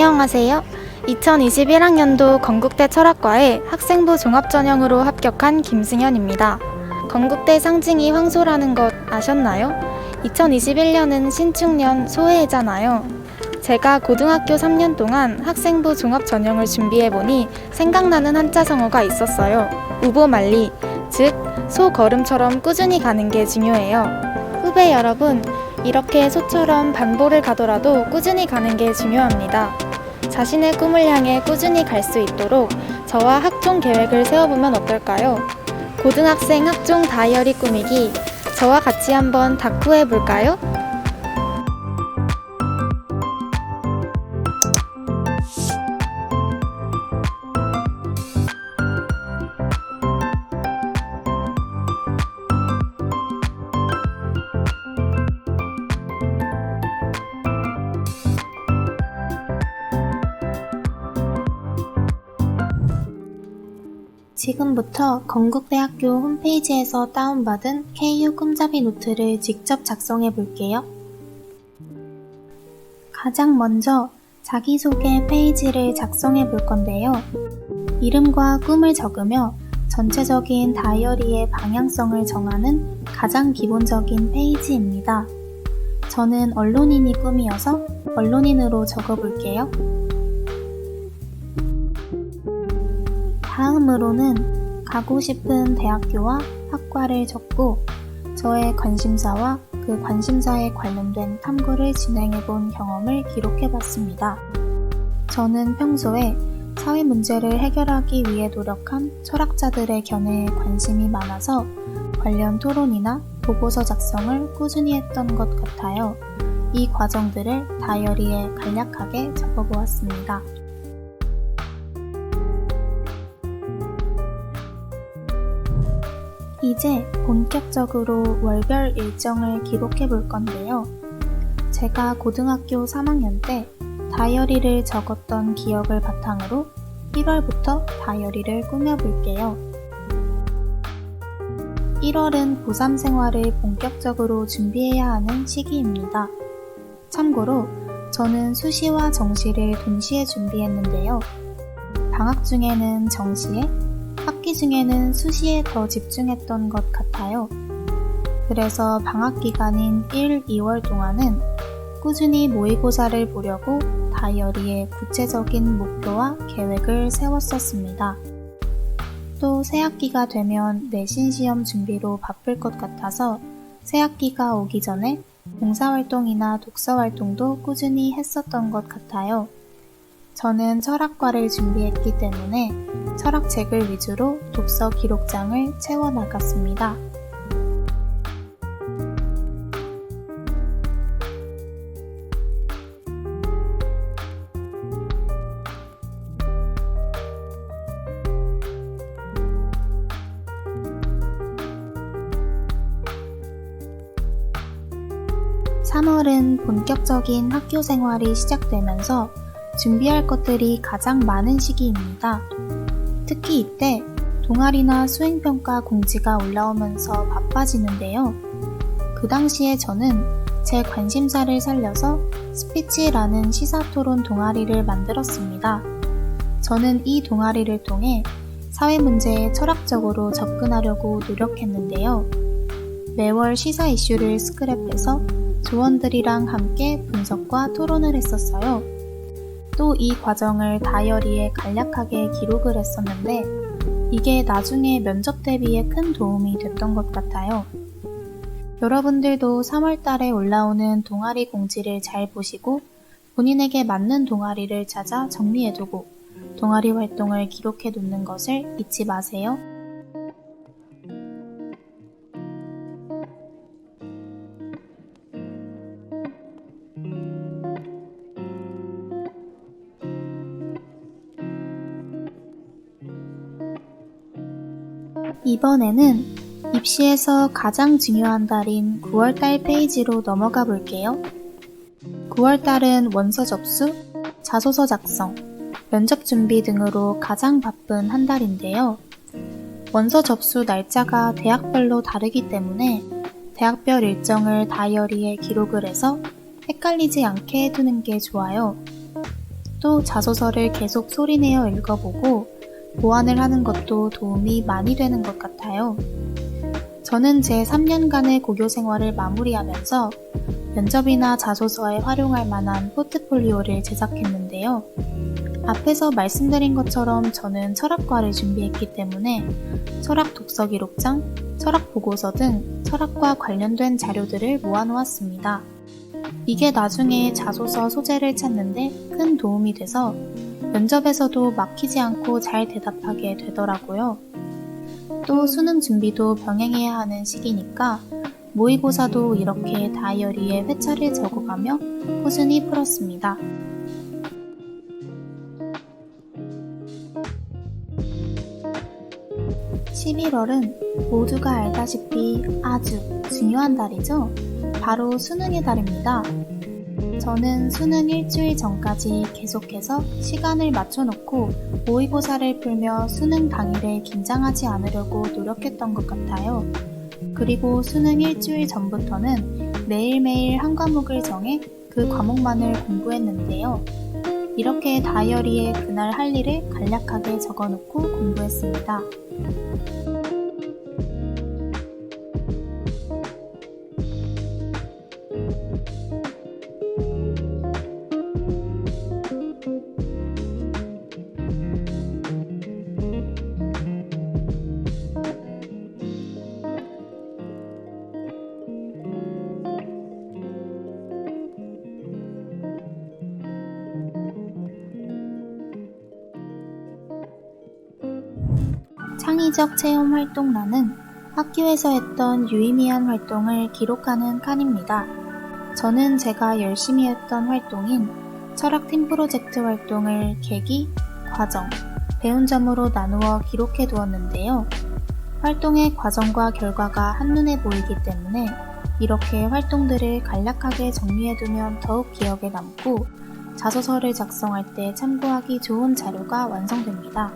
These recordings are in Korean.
안녕하세요. 2021학년도 건국대 철학과에 학생부 종합전형으로 합격한 김승현입니다. 건국대 상징이 황소라는 것 아셨나요? 2021년은 신축년 소해잖아요. 제가 고등학교 3년 동안 학생부 종합전형을 준비해보니 생각나는 한자성어가 있었어요. 우보말리, 즉 소 걸음처럼 꾸준히 가는 게 중요해요. 후배 여러분, 이렇게 소처럼 반보를 가더라도 꾸준히 가는 게 중요합니다. 자신의 꿈을 향해 꾸준히 갈 수 있도록 저와 학종 계획을 세워보면 어떨까요? 고등학생 학종 다이어리 꾸미기, 저와 같이 한번 다쿠해볼까요? 지금부터 건국대학교 홈페이지에서 다운받은 KU 꿈잡이 노트를 직접 작성해 볼게요. 가장 먼저 자기소개 페이지를 작성해 볼 건데요. 이름과 꿈을 적으며 전체적인 다이어리의 방향성을 정하는 가장 기본적인 페이지입니다. 저는 언론인이 꿈이어서 언론인으로 적어 볼게요. 다음으로는 가고 싶은 대학교와 학과를 적고 저의 관심사와 그 관심사에 관련된 탐구를 진행해본 경험을 기록해봤습니다. 저는 평소에 사회 문제를 해결하기 위해 노력한 철학자들의 견해에 관심이 많아서 관련 토론이나 보고서 작성을 꾸준히 했던 것 같아요. 이 과정들을 다이어리에 간략하게 적어보았습니다. 이제 본격적으로 월별 일정을 기록해 볼 건데요. 제가 고등학교 3학년 때 다이어리를 적었던 기억을 바탕으로 1월부터 다이어리를 꾸며 볼게요. 1월은 고3 생활을 본격적으로 준비해야 하는 시기입니다. 참고로 저는 수시와 정시를 동시에 준비했는데요. 방학 중에는 정시에, 학기 중에는 수시에 더 집중했던 것 같아요. 그래서 방학 기간인 1, 2월 동안은 꾸준히 모의고사를 보려고 다이어리에 구체적인 목표와 계획을 세웠었습니다. 또 새학기가 되면 내신 시험 준비로 바쁠 것 같아서 새학기가 오기 전에 봉사활동이나 독서활동도 꾸준히 했었던 것 같아요. 저는 철학과를 준비했기 때문에 철학책을 위주로 독서 기록장을 채워나갔습니다. (3월은) 본격적인 학교 생활이 시작되면서 준비할 것들이 가장 많은 시기입니다. 특히 이때 동아리나 수행평가 공지가 올라오면서 바빠지는데요. 그 당시에 저는 제 관심사를 살려서 스피치라는 시사토론 동아리를 만들었습니다. 저는 이 동아리를 통해 사회 문제에 철학적으로 접근하려고 노력했는데요. 매월 시사 이슈를 스크랩해서 조원들이랑 함께 분석과 토론을 했었어요. 또 이 과정을 다이어리에 간략하게 기록을 했었는데 이게 나중에 면접 대비에 큰 도움이 됐던 것 같아요. 여러분들도 3월 달에 올라오는 동아리 공지를 잘 보시고 본인에게 맞는 동아리를 찾아 정리해두고 동아리 활동을 기록해 놓는 것을 잊지 마세요. 이번에는 입시에서 가장 중요한 달인 9월달 페이지로 넘어가 볼게요. 9월달은 원서 접수, 자소서 작성, 면접 준비 등으로 가장 바쁜 한 달인데요. 원서 접수 날짜가 대학별로 다르기 때문에 대학별 일정을 다이어리에 기록을 해서 헷갈리지 않게 해두는 게 좋아요. 또 자소서를 계속 소리내어 읽어보고 보완을 하는 것도 도움이 많이 되는 것 같아요. 저는 제 3년간의 고교 생활을 마무리하면서 면접이나 자소서에 활용할 만한 포트폴리오를 제작했는데요. 앞에서 말씀드린 것처럼 저는 철학과를 준비했기 때문에 철학 독서 기록장, 철학 보고서 등 철학과 관련된 자료들을 모아놓았습니다. 이게 나중에 자소서 소재를 찾는데 큰 도움이 돼서 면접에서도 막히지 않고 잘 대답하게 되더라고요. 또 수능 준비도 병행해야 하는 시기니까 모의고사도 이렇게 다이어리에 회차를 적어가며 꾸준히 풀었습니다. 11월은 모두가 알다시피 아주 중요한 달이죠. 바로 수능의 달입니다. 저는 수능 일주일 전까지 계속해서 시간을 맞춰놓고 모의고사를 풀며 수능 당일에 긴장하지 않으려고 노력했던 것 같아요. 그리고 수능 일주일 전부터는 매일매일 한 과목을 정해 그 과목만을 공부했는데요. 이렇게 다이어리에 그날 할 일을 간략하게 적어놓고 공부했습니다. 창의적 체험 활동란은 학교에서 했던 유의미한 활동을 기록하는 칸입니다. 저는 제가 열심히 했던 활동인 철학 팀 프로젝트 활동을 계기, 과정, 배운 점으로 나누어 기록해 두었는데요. 활동의 과정과 결과가 한눈에 보이기 때문에 이렇게 활동들을 간략하게 정리해 두면 더욱 기억에 남고 자소서를 작성할 때 참고하기 좋은 자료가 완성됩니다.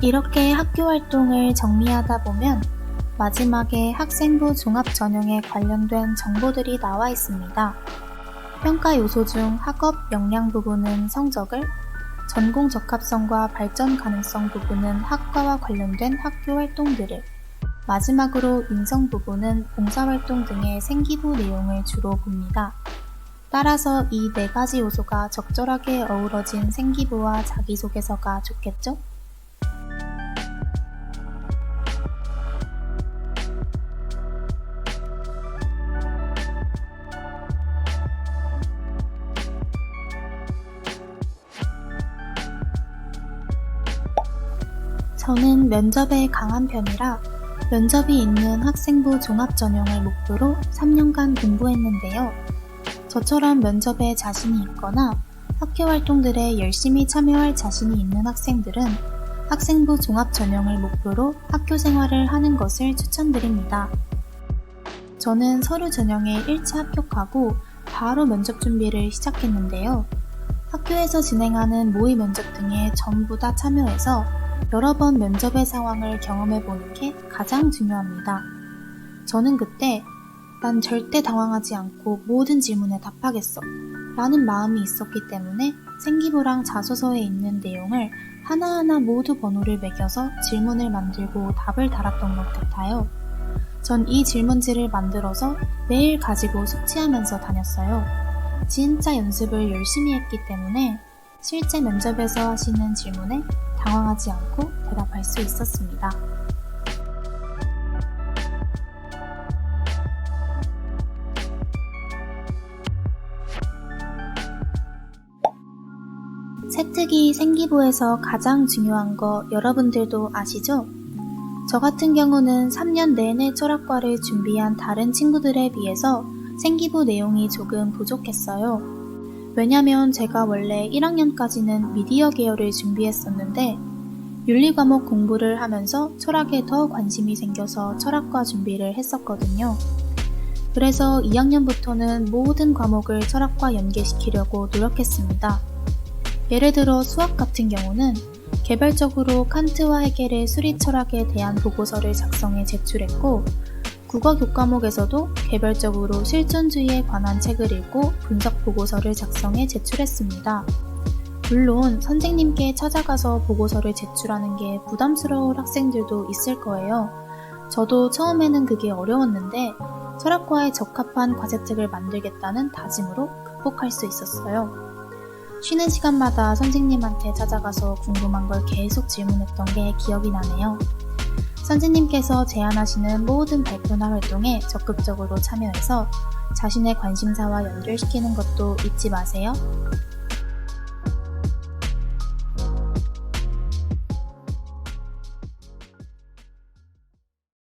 이렇게 학교 활동을 정리하다 보면 마지막에 학생부 종합 전형에 관련된 정보들이 나와 있습니다. 평가 요소 중 학업 역량 부분은 성적을, 전공 적합성과 발전 가능성 부분은 학과와 관련된 학교 활동들을, 마지막으로 인성 부분은 봉사활동 등의 생기부 내용을 주로 봅니다. 따라서 이 네 가지 요소가 적절하게 어우러진 생기부와 자기소개서가 좋겠죠? 저는 면접에 강한 편이라 면접이 있는 학생부 종합 전형을 목표로 3년간 공부했는데요. 저처럼 면접에 자신이 있거나 학교 활동들에 열심히 참여할 자신이 있는 학생들은 학생부 종합 전형을 목표로 학교 생활을 하는 것을 추천드립니다. 저는 서류 전형에 1차 합격하고 바로 면접 준비를 시작했는데요. 학교에서 진행하는 모의 면접 등에 전부 다 참여해서 여러 번 면접의 상황을 경험해보는 게 가장 중요합니다. 저는 그때 난 절대 당황하지 않고 모든 질문에 답하겠어 라는 마음이 있었기 때문에 생기부랑 자소서에 있는 내용을 하나하나 모두 번호를 매겨서 질문을 만들고 답을 달았던 것 같아요. 전 이 질문지를 만들어서 매일 가지고 숙지하면서 다녔어요. 진짜 연습을 열심히 했기 때문에 실제 면접에서 하시는 질문에 당황하지 않고 대답할 수 있었습니다. 세특이 생기부에서 가장 중요한 거 여러분들도 아시죠? 저 같은 경우는 3년 내내 철학과를 준비한 다른 친구들에 비해서 생기부 내용이 조금 부족했어요. 왜냐면 제가 원래 1학년까지는 미디어 계열을 준비했었는데 윤리 과목 공부를 하면서 철학에 더 관심이 생겨서 철학과 준비를 했었거든요. 그래서 2학년부터는 모든 과목을 철학과 연계시키려고 노력했습니다. 예를 들어 수학 같은 경우는 개별적으로 칸트와 헤겔의 수리 철학에 대한 보고서를 작성해 제출했고, 국어 교과목에서도 개별적으로 실존주의에 관한 책을 읽고 분석 보고서를 작성해 제출했습니다. 물론 선생님께 찾아가서 보고서를 제출하는 게 부담스러울 학생들도 있을 거예요. 저도 처음에는 그게 어려웠는데 철학과에 적합한 과제책을 만들겠다는 다짐으로 극복할 수 있었어요. 쉬는 시간마다 선생님한테 찾아가서 궁금한 걸 계속 질문했던 게 기억이 나네요. 선생님께서 제안하시는 모든 발표나 활동에 적극적으로 참여해서 자신의 관심사와 연결시키는 것도 잊지 마세요.